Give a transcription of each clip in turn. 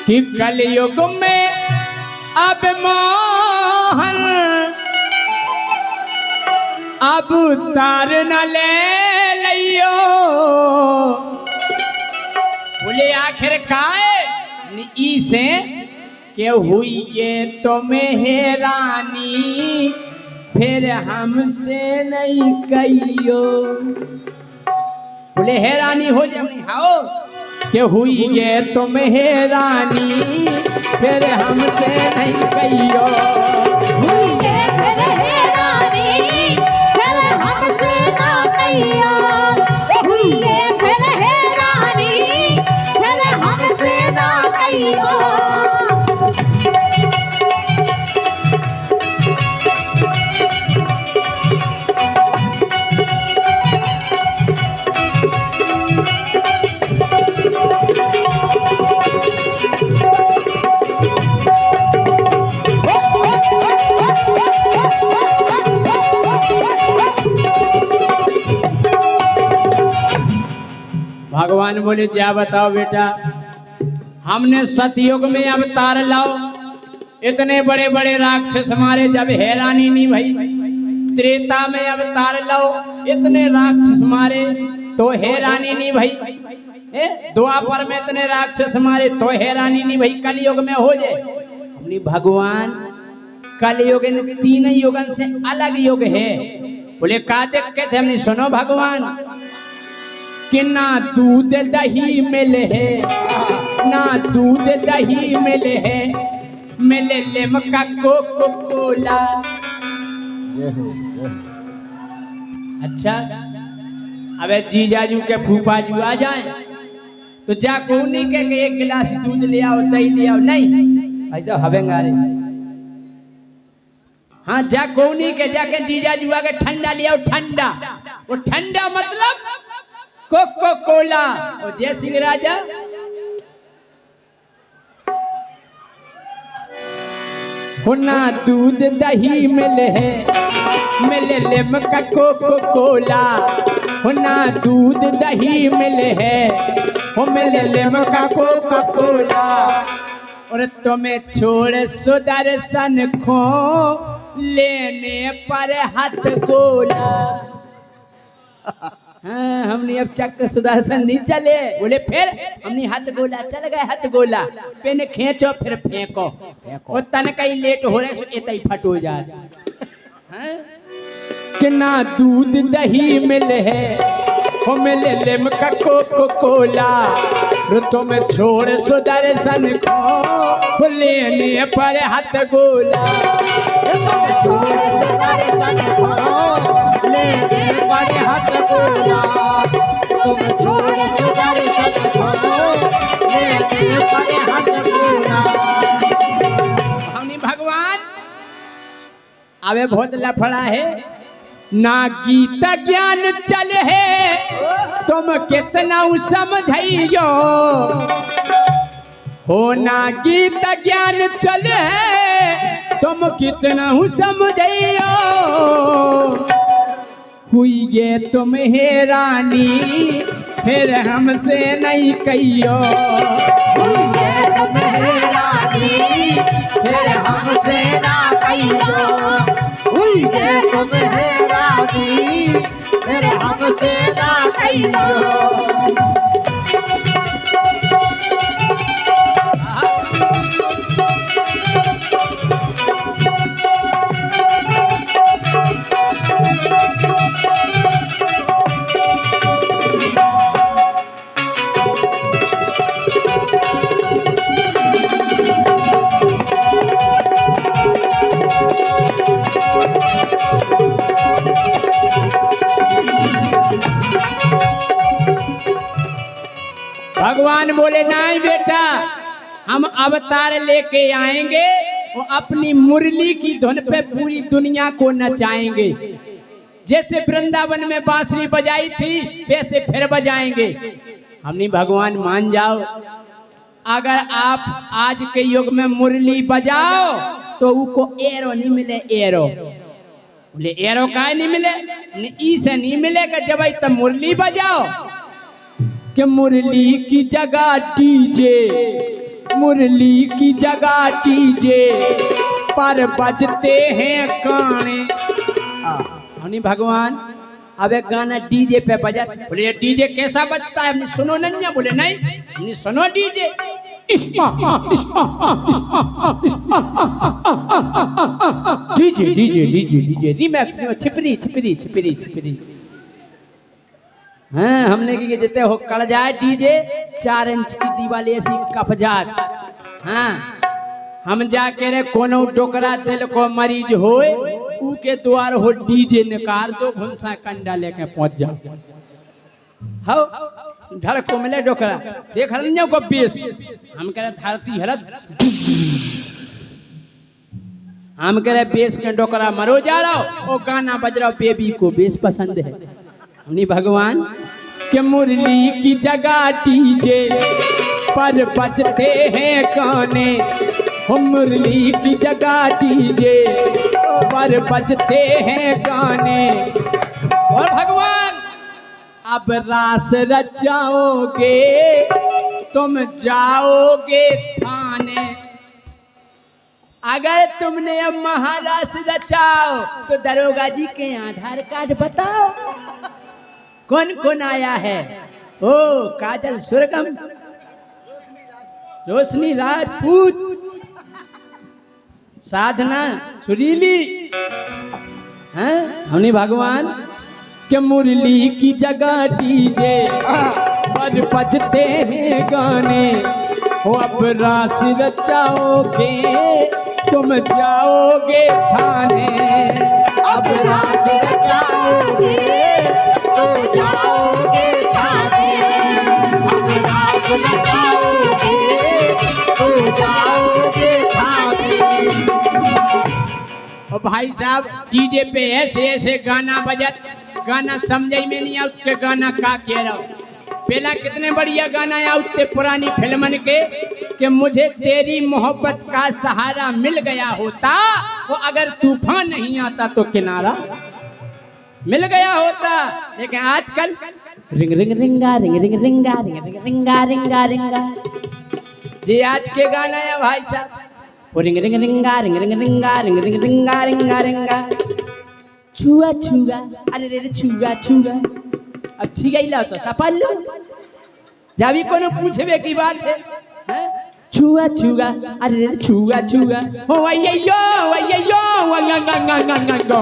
कि कलयुग में अब मोहन अब तार न ले लियो। बोले आखिर काए ई से के हुई ये तो मेहरानी फिर हमसे नहीं कहियो। बोले हैरानी हो जाए हाओ के हुई ये तो मेहरानी फिर हमसे नहीं कहियो। हुई ये फिर हैरानी फिर हमसे ना कहियो। हुई ये फिर हैरानी फिर हमसे ना कहियो। भगवान बोले क्या बताओ बेटा, हमने सतयुग में अवतार लाओ, इतने बड़े बड़े राक्षस मारे जब हैरानी नहीं भाई। त्रेता में अवतार लाओ, इतने राक्षस मारे तो हैरानी नहीं भाई। द्वापर में इतने राक्षस मारे तो हैरानी नहीं भाई। कलयुग में हो जाए अपनी भगवान कलयुग इन तीन युगन से अलग युग है। बोले का देख के थे हमने सुनो भगवान कि ना दूध दही मिले है, ना दूध दही मिले है, मिले लिमका कोको कोला। अच्छा अबे जीजाजू के फूफाजू आ जाए तो जा को नहीं के एक गिलास दूध ले आओ दही ले आओ, नहीं ऐसा हवेंगा रे। हाँ जा को नहीं के जाके जीजाजू आके ठंडा ले आओ, ठंडा। वो ठंडा मतलब कोको कोला। और जय सिंह राजा होना दूध दही मिले है, मिले लिमका कोको कोला। होना दूध दही मिले है, हो मिले लिमका कोको कोला। और तुम्हें छोड़ सुदर्शन खो लेने पर हाथ गोला। हाँ हमने अब चक्र सुदर्शन नहीं चले। बोले फिर हमने हाथ गोला चल गए, हाथ गोला पेन खींचो फिर फेंको। वो तन कहीं लेट हो रहे सो इतना फट हो जाए। कि ना दूध दही मिले है, हो मिले लिमका कोको कोला। रुतो में छोड़ सुदर्शन को लेने पर हाथ गोला। छोड़ सुदर्शन को लेने पर हाथ गोला। तुम छोड़ सुदर्शन को लेने पर हाथ गोला। हमने भगवान अबे बहुत लफड़ा है ना गीत ज्ञान चल है, तुम कितना समझियो। हो ना गीत ज्ञान चल है, तुम कितना समझियो। हुई ये तुम हैरानी फिर हमसे नहीं कहियो। हुई ये तुम हैरानी फिर हमसे ना कहियो। हुई ये तुम हैरानी फिर हमसे ना कहियो। भगवान बोले नहीं बेटा, हम अवतार लेके आएंगे और अपनी मुरली की धुन पे पूरी दुनिया को नचाएंगे। जैसे वृंदावन में बांसुरी बजाई थी वैसे फिर बजाएंगे। हमने भगवान मान जाओ, अगर आप आज के युग में मुरली बजाओ तो उनको एरो नहीं मिले। एरो बोले एरो का नहीं मिले, ई से नहीं मिलेगा जब तब मुरली बजाओ। कि मुरली की जगह डीजे मुरली की जगह डीजे पर बजते हैं गाने। हनी भगवान अब एक गाना डीजे पे बजा, बोले ये डीजे कैसा बजता है, हमने सुनो नहीं, बोले नहीं हमने सुनो DJ. DJ DJ DJ DJ remix में छिपरी छिपरी छिपरी छिपरी। हाँ हमने की जितने हो कड़ जाए डीजे 4 इंच की दीवार ऐसी कपजात। हाँ हम जाके रे कोनो डोकरा दिल को मरीज होए के द्वार हो डीजे निकाल दो, भुलसा कंडा लेके पहुंच जाओ। हो ढल को मिले डोकरा देख नहीं को बेस, हम कह रहे धरती हरत, हम कह रहे बेस के डोकरा मरो जा रहा हो, वो गाना बज रहा हो, बेबी को बेस पसंद है। हमने भगवान के मुरली की जगह डीजे पर बजते हैं गाने, मुरली की जगह डीजे पर बजते हैं गाने। और भगवान अब रास रचाओगे तुम जाओगे थाने। अगर तुमने अब महारास रचाओ तो दरोगा जी के आधार कार्ड बताओ कौन कौन आया है। ओ काजल सुरगम, रोशनी राजपूत, साधना सुरीली। हैं हमने भगवान के मुरली की जगह डीजे पर बजते हैं गाने। हो अब रास रचाओगे तुम जाओगे थाने। अब रास रचाओगे तो जाओगे थाने। अब रास रचाओगे तो जाओगे थाने। और भाई साहब डीजे पे ऐसे ऐसे गाना बजत, गाना समझ में नहीं आउत के गाना का कह रहा। पहला कितने बढ़िया गाना आउते पुरानी फिल्मन के कि मुझे तेरी मोहब्बत का सहारा मिल गया होता, वो अगर तूफान नहीं आता तो किनारा मिल गया होता। लेकिन आजकल रिंग रिंग रिंगा रिंग रिंग रिंगा रिंग रिंग रिंगा रिंगा रिंगा जी आज के गाना है भाई साहब। वो रिंग रिंग रिंगा रिंग रिंग रिंगा रिंग रिंग रिंगा रिंगा रिंगा। छुआ छुआ अरे रे छुआ छुआ अच्छी गई ला तो सफल लो जावी कोनो पूछबे की बात है, हैं? छुआ छुआ अरे रे छुआ छुआ हो वय्यो वय्यो वंगंगंगंगंगो।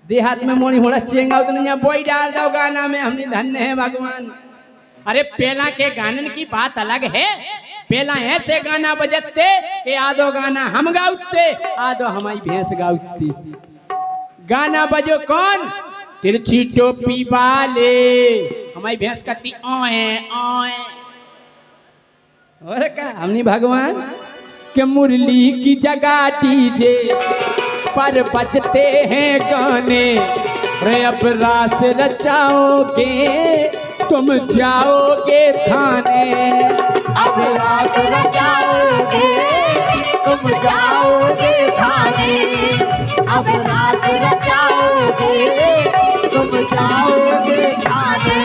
देहात में मोनी होड़ा चेंगा तो नहीं बोई डाल दो गाना में, हमने धन्य है भगवान। अरे पहला के गानन की बात अलग है। पहला ऐसे गाना बजते कि आधो गाना हम गाउते आधो हमारी भैंस गाउती। गाना बजो कौन तिरछी टोपी वाले, हमारी भैंस कहती ओए ओए। और क्या हमने भगवान के मुरली की जगह डीजे पर बजते हैं गाने। रे अब रास रचाओगे तुम जाओगे थाने। अब रास रचाओगे तुम जाओगे थाने। अब रास रचाओगे तुम जाओगे थाने।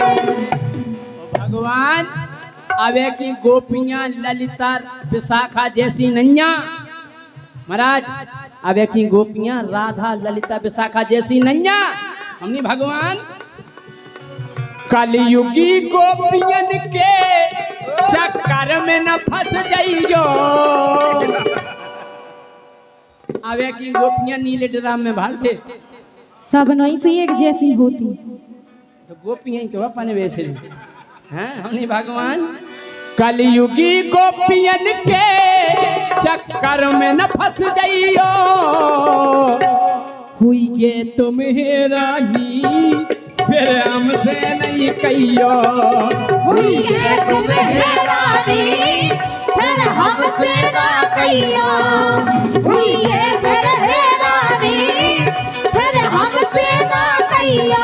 भगवान अवे की गोपियां ललिता विशाखा जैसी नैया, महाराज अवे की गोपियां राधा ललिता विशाखा जैसी नैया। हमने भगवान कलयुगी गोपियन के चक्कर में न फंस जाइयो। अवे की गोपियां नीले ड्राम में भालते सब नहीं से एक जैसी होती, तो गोपियां तो अपन वैसे हैं। हमने भगवान कलयुगी गोपियन के चक्कर में न फंस जाइयो। हुई ये तुम्हें राही फिर हमसे नहीं कहियो। हुई है तुम्हें रानी फिर हमसे ना कहियो। हुई है फिर रानी फिर हमसे ना कहियो।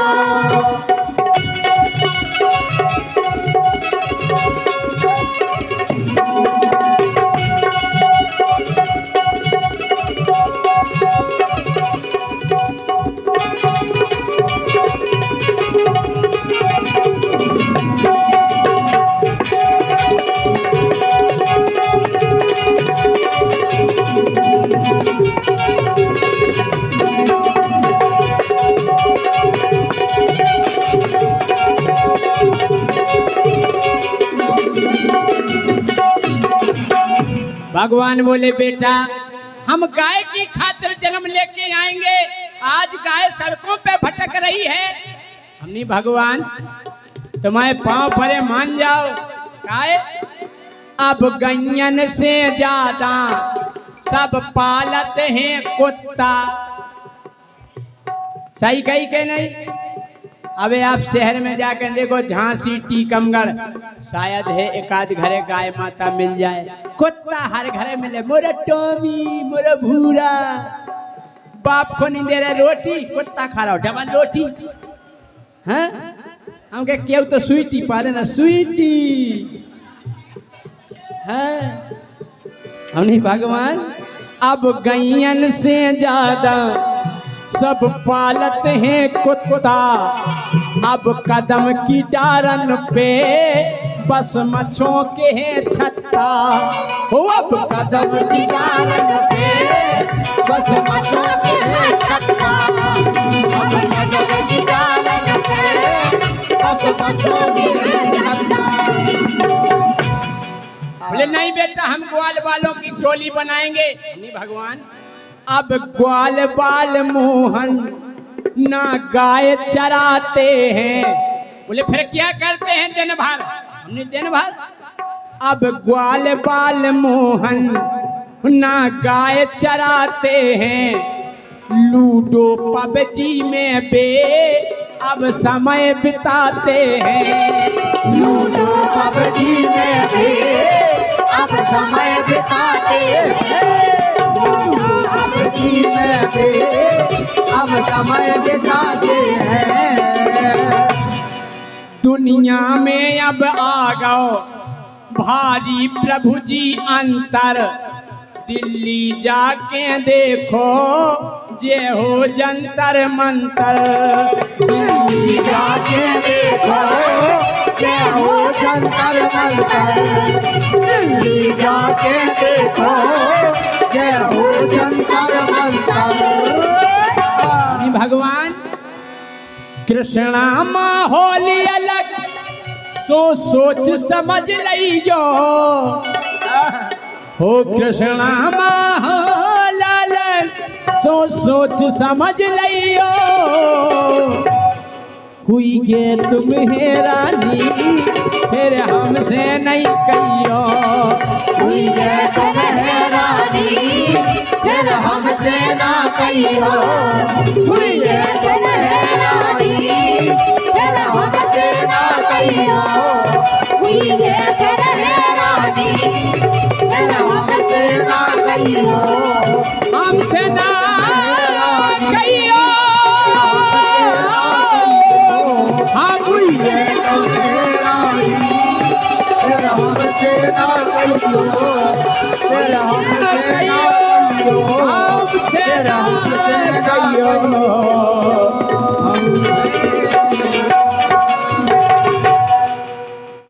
भगवान बोले बेटा हम गाय की खातिर जन्म लेके आएंगे, आज गाय सड़कों पे भटक रही है। हमने भगवान तुम्हारे पांव परे मान जाओ। गाय अब गैयन से ज्यादा सब पालत हैं कुत्ता। सही कही के नहीं? अबे आप शहर में जाकर देखो, झांसी टीकमगढ़ शायद है एक आध घरे गाय माता मिल जाए, कुत्ता हर घरे मिले। मोरा टॉमी मोरा भूरा, बाप को नहीं दे रहा रोटी, कुत्ता खा रहा हो डबल रोटी। हाँ हम के क्यों तो स्वीटी पा रहे ना स्वीटी। हाँ हम नहीं भगवान अब गैयन से ज्यादा सब पालत हैं कुत्ता। अब कदम की डारन पे बस मच्छों के हैं छत्ता। हो अब कदम की डालन पे बस मच्छों के हैं छत्ता। अब कदम की डालन पे बस मच्छों के हैं छत्ता। बोले नहीं बेटा हम ग्वाल वालों की टोली बनाएंगे। नहीं भगवान अब ग्वाल बाल मोहन ना गाय चराते हैं। बोले फिर क्या करते हैं दिन भर? हमने दिन भर अब ग्वाल बाल मोहन ना गाय चराते हैं। लूडो पबजी में बे अब समय बिताते हैं। लूडो पबजी में भी अब समय बिताते हैं। लूडो पबजी में भी अब समय बिताते हैं। दुनिया में अब आ गओ भारी प्रभु जी अंतर। दिल्ली जाके देखो जे हो जंतर मंतर। दिल्ली जाके देखो जे हो जंतर मंतर। दिल्ली जाके देखो जे हो जंतर मंतर। भगवान कृष्णा माँ होली अलग सोच समझ लियो। हो कृष्णा माँ लालन सोच समझ लियो। हुई गे तुम है रानी फिर हमसे नहीं कहियो। हुई गे तुम है रानी फिर हमसे ना कहियो। हुई गे तुम है रानी फिर हमसे ना कहियो। हुई गे तुम है रानी फिर हमसे ना कहियो। हमसे ना कहियो। हम हुई गे तुम है रानी फिर हमसे ना कहियो। फिर हमसे ना कहियो। हमसे ना कहियो।